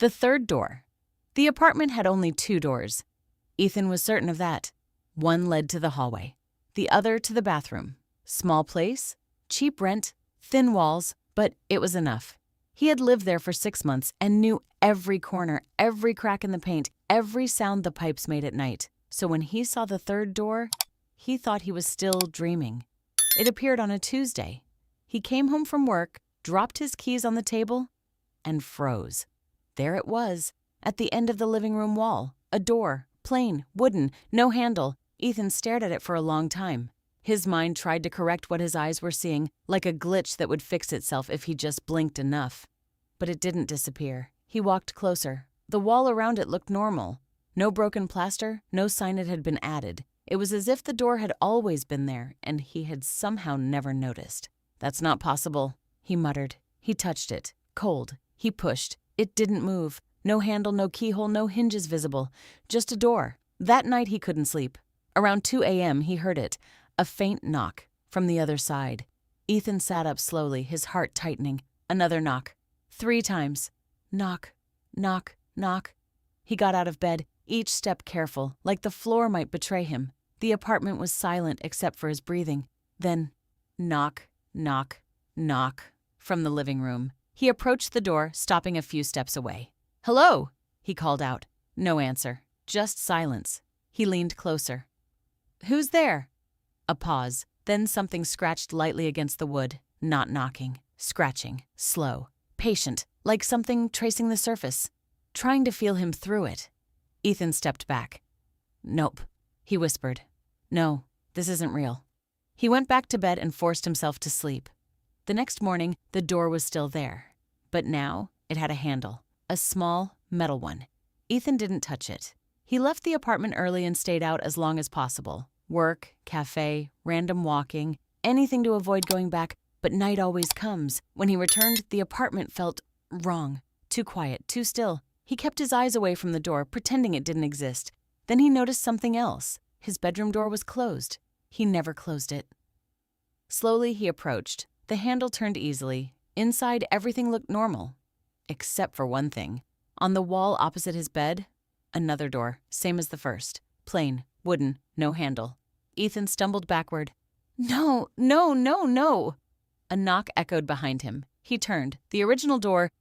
The third door. The apartment had only 2 doors. Ethan was certain of that. One led to the hallway, the other to the bathroom. Small place, cheap rent, thin walls, but it was enough. He had lived there for 6 months and knew every corner, every crack in the paint, every sound the pipes made at night. So when he saw the third door, he thought he was still dreaming. It appeared on a Tuesday. He came home from work, dropped his keys on the table, and froze. There it was, at the end of the living room wall. A door, plain, wooden, no handle. Ethan stared at it for a long time. His mind tried to correct what his eyes were seeing, like a glitch that would fix itself if he just blinked enough. But it didn't disappear. He walked closer. The wall around it looked normal. No broken plaster, no sign it had been added. It was as if the door had always been there, and he had somehow never noticed. "That's not possible," he muttered. He touched it. Cold. He pushed. It didn't move. No handle, no keyhole, no hinges visible. Just a door. That night he couldn't sleep. Around 2 a.m. he heard it. A faint knock from the other side. Ethan sat up slowly, his heart tightening. Another knock. 3 times. Knock, knock, knock. He got out of bed, each step careful, like the floor might betray him. The apartment was silent except for his breathing. Then, knock, knock, knock, from the living room. He approached the door, stopping a few steps away. "Hello," he called out. No answer, just silence. He leaned closer. "Who's there?" A pause, then something scratched lightly against the wood, not knocking, scratching, slow, patient, like something tracing the surface, trying to feel him through it. Ethan stepped back. "Nope," he whispered. "No, this isn't real." He went back to bed and forced himself to sleep. The next morning, the door was still there, but now it had a handle, a small metal one. Ethan didn't touch it. He left the apartment early and stayed out as long as possible. Work, cafe, random walking, anything to avoid going back, but night always comes. When he returned, the apartment felt wrong, too quiet, too still. He kept his eyes away from the door, pretending it didn't exist. Then he noticed something else. His bedroom door was closed. He never closed it. Slowly he approached. The handle turned easily. Inside, everything looked normal. Except for one thing. On the wall opposite his bed, another door, same as the first. Plain, wooden, no handle. Ethan stumbled backward. "No, no, no, no!" A knock echoed behind him. He turned. The original door.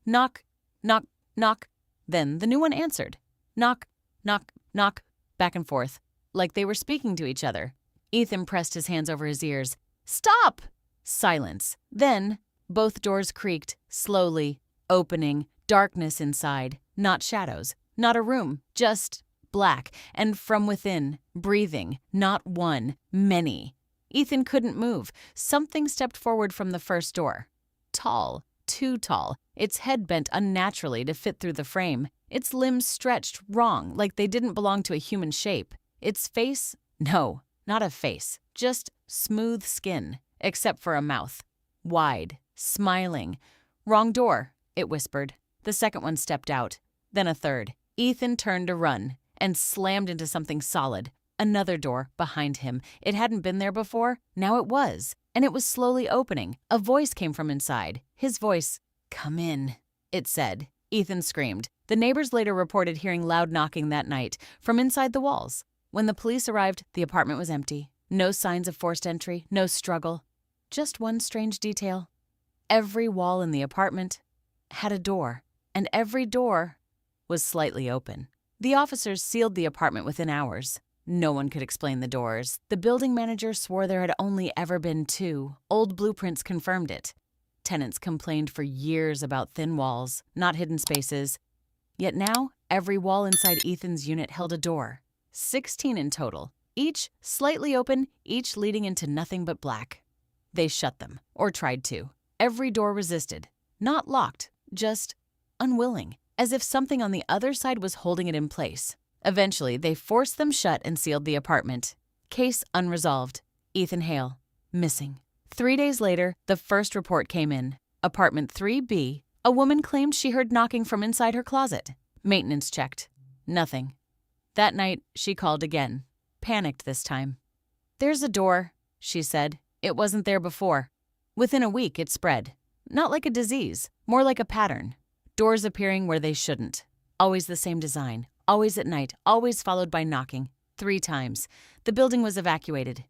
Knock, knock, knock. Then the new one answered. Knock, knock, knock. Back and forth, like they were speaking to each other. Ethan pressed his hands over his ears. "Stop!" Silence. Then both doors creaked, slowly, opening, darkness inside. Not shadows, not a room, just black, and from within, breathing, not one, many. Ethan couldn't move. Something stepped forward from the first door. Tall, too tall, its head bent unnaturally to fit through the frame. Its limbs stretched wrong, like they didn't belong to a human shape. Its face? No, not a face, just smooth skin, except for a mouth. Wide, smiling. "Wrong door," it whispered. The second one stepped out. Then a third. Ethan turned to run and slammed into something solid. Another door behind him. It hadn't been there before. Now it was. And it was slowly opening. A voice came from inside. His voice. "Come in," it said. Ethan screamed. The neighbors later reported hearing loud knocking that night from inside the walls. When the police arrived, the apartment was empty. No signs of forced entry, no struggle. Just one strange detail. Every wall in the apartment had a door, and every door was slightly open. The officers sealed the apartment within hours. No one could explain the doors. The building manager swore there had only ever been 2. Old blueprints confirmed it. Tenants complained for years about thin walls, not hidden spaces. Yet now, every wall inside Ethan's unit held a door. 16 in total, each slightly open, each leading into nothing but black. They shut them, or tried to. Every door resisted. Not locked, just unwilling, as if something on the other side was holding it in place. Eventually, they forced them shut and sealed the apartment. Case unresolved. Ethan Hale, missing. 3 days later, the first report came in. Apartment 3B, a woman claimed she heard knocking from inside her closet. Maintenance checked. Nothing. That night, she called again. Panicked this time. "There's a door," she said. "It wasn't there before." Within a week, it spread. Not like a disease, more like a pattern. Doors appearing where they shouldn't. Always the same design. Always at night. Always followed by knocking. 3 times. The building was evacuated.